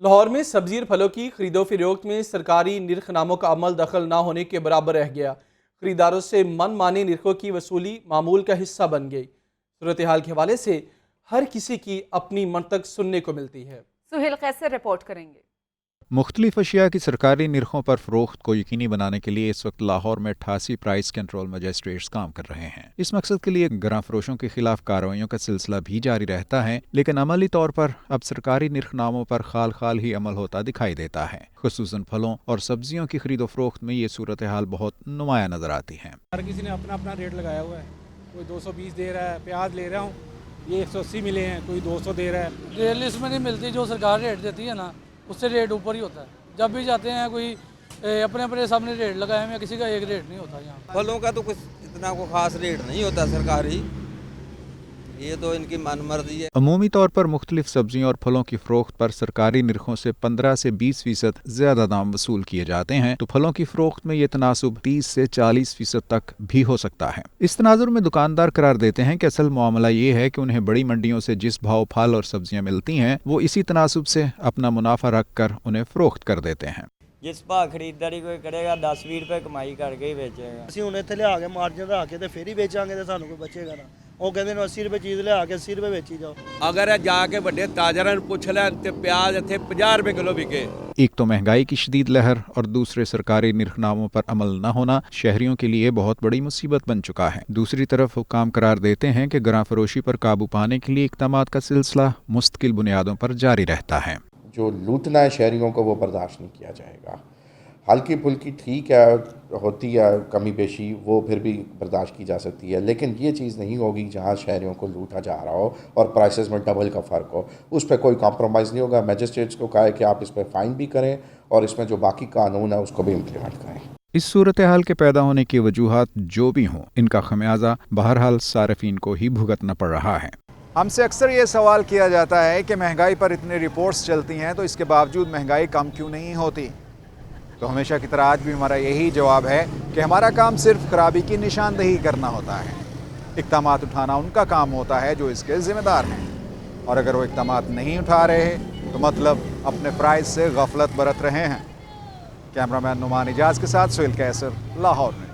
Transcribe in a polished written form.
لاہور میں سبزی اور پھلوں کی خرید و فروخت میں سرکاری نرخ ناموں کا عمل دخل نہ ہونے کے برابر رہ گیا۔ خریداروں سے من مانی نرخوں کی وصولی معمول کا حصہ بن گئی۔ صورتحال کے حوالے سے ہر کسی کی اپنی منطق سننے کو ملتی ہے۔ سہیل قیصر رپورٹ کریں گے۔ مختلف اشیاء کی سرکاری نرخوں پر فروخت کو یقینی بنانے کے لیے اس وقت لاہور میں 88 پرائس کنٹرول مجسٹریٹس کام کر رہے ہیں۔ اس مقصد کے لیے گراں فروشوں کے خلاف کارروائیوں کا سلسلہ بھی جاری رہتا ہے، لیکن عملی طور پر اب سرکاری نرخ ناموں پر خال خال ہی عمل ہوتا دکھائی دیتا ہے۔ خصوصاً پھلوں اور سبزیوں کی خرید و فروخت میں یہ صورتحال بہت نمایاں نظر آتی ہے۔ ہر کسی نے اپنا اپنا ریٹ لگایا ہوا ہے، کوئی 220 دے رہا ہے، پیاز لے رہا ہوں یہ 180 ملے ہیں، کوئی 200 دے رہا ہے۔ ریٹ لسٹ میں نہیں ملتی، جو سرکار ریٹ دیتی ہے نا اس سے ریٹ اوپر ہی ہوتا ہے۔ جب بھی جاتے ہیں کوئی اپنے اپنے سامنے ریٹ لگائے ہوئے، کسی کا ایک ریٹ نہیں ہوتا یہاں۔ پھلوں کا تو کچھ اتنا کوئی خاص ریٹ نہیں ہوتا سرکاری، یہ تو ان کی من مرضی ہے۔ عمومی طور پر مختلف سبزیوں اور پھلوں کی فروخت پر سرکاری نرخوں سے 15 سے 20% زیادہ دام وصول کیے جاتے ہیں، تو پھلوں کی فروخت میں یہ تناسب 30 سے 40% تک بھی ہو سکتا ہے۔ اس تناظر میں دکاندار قرار دیتے ہیں کہ اصل معاملہ یہ ہے کہ انہیں بڑی منڈیوں سے جس بھاؤ پھل اور سبزیاں ملتی ہیں وہ اسی تناسب سے اپنا منافع رکھ کر انہیں فروخت کر دیتے ہیں۔ جس بھا خریداری کوئی کرے گا 10-20 روپے کمائی کر کے ہی بیچے گا۔ ਅਸੀਂ ਹੁਣ ਇੱਥੇ ਲਿਆ ਕੇ ਮਾਰਜਨ ਰੱਖ ਕੇ ਤੇ ਫੇਰ ਹੀ ਵੇਚਾਂਗੇ ਤੇ ਸਾਨੂੰ ਕੋਈ ਬਚੇਗਾ ਨਾ। ਉਹ ਕਹਿੰਦੇ ਨੇ 80 ਰੁਪਏ ਚੀਜ਼ ਲਿਆ ਕੇ 80 ਰੁਪਏ ਵੇਚੀ ਜਾਓ। ਅਗਰ ਇਹ ਜਾ ਕੇ ਵੱਡੇ ਤਾਜਰਾਂ ਨੂੰ ਪੁੱਛ ਲੈਣ ਤੇ ਪਿਆਜ਼ ਇੱਥੇ 50 ਰੁਪਏ ਕਿਲੋ ਵਿਕੇ। ایک تو مہنگائی کی شدید لہر اور دوسرے سرکاری نرخ ناموں پر عمل نہ ہونا شہریوں کے لیے بہت بڑی مصیبت بن چکا ہے۔ دوسری طرف حکام قرار دیتے ہیں کہ گراں فروشی پر قابو پانے کے لیے اقدامات کا سلسلہ مستقل بنیادوں پر جاری رہتا ہے۔ جو لوٹنا ہے شہریوں کو وہ برداشت نہیں کیا جائے گا۔ ہلکی پھلکی ٹھیک ہے، ہوتی ہے کمی بیشی، وہ پھر بھی برداشت کی جا سکتی ہے، لیکن یہ چیز نہیں ہوگی جہاں شہریوں کو لوٹا جا رہا ہو اور پرائسز میں ڈبل کا فرق ہو۔ اس پہ کوئی کمپرومائز نہیں ہوگا۔ میجسٹریٹس کو کہا ہے کہ آپ اس پہ فائن بھی کریں اور اس میں جو باقی قانون ہے اس کو بھی امپلیمنٹ کریں۔ اس صورتحال کے پیدا ہونے کی وجوہات جو بھی ہوں، ان کا خمیازہ بہرحال صارفین کو ہی بھگتنا پڑ رہا ہے۔ ہم سے اکثر یہ سوال کیا جاتا ہے کہ مہنگائی پر اتنے رپورٹس چلتی ہیں تو اس کے باوجود مہنگائی کم کیوں نہیں ہوتی؟ تو ہمیشہ کی طرح آج بھی ہمارا یہی جواب ہے کہ ہمارا کام صرف خرابی کی نشاندہی کرنا ہوتا ہے۔ اقدامات اٹھانا ان کا کام ہوتا ہے جو اس کے ذمہ دار ہیں، اور اگر وہ اقدامات نہیں اٹھا رہے تو مطلب اپنے پرائز سے غفلت برت رہے ہیں۔ کیمرہ مین نعمان اجاز کے ساتھ سہیل قیصر، لاہور میں۔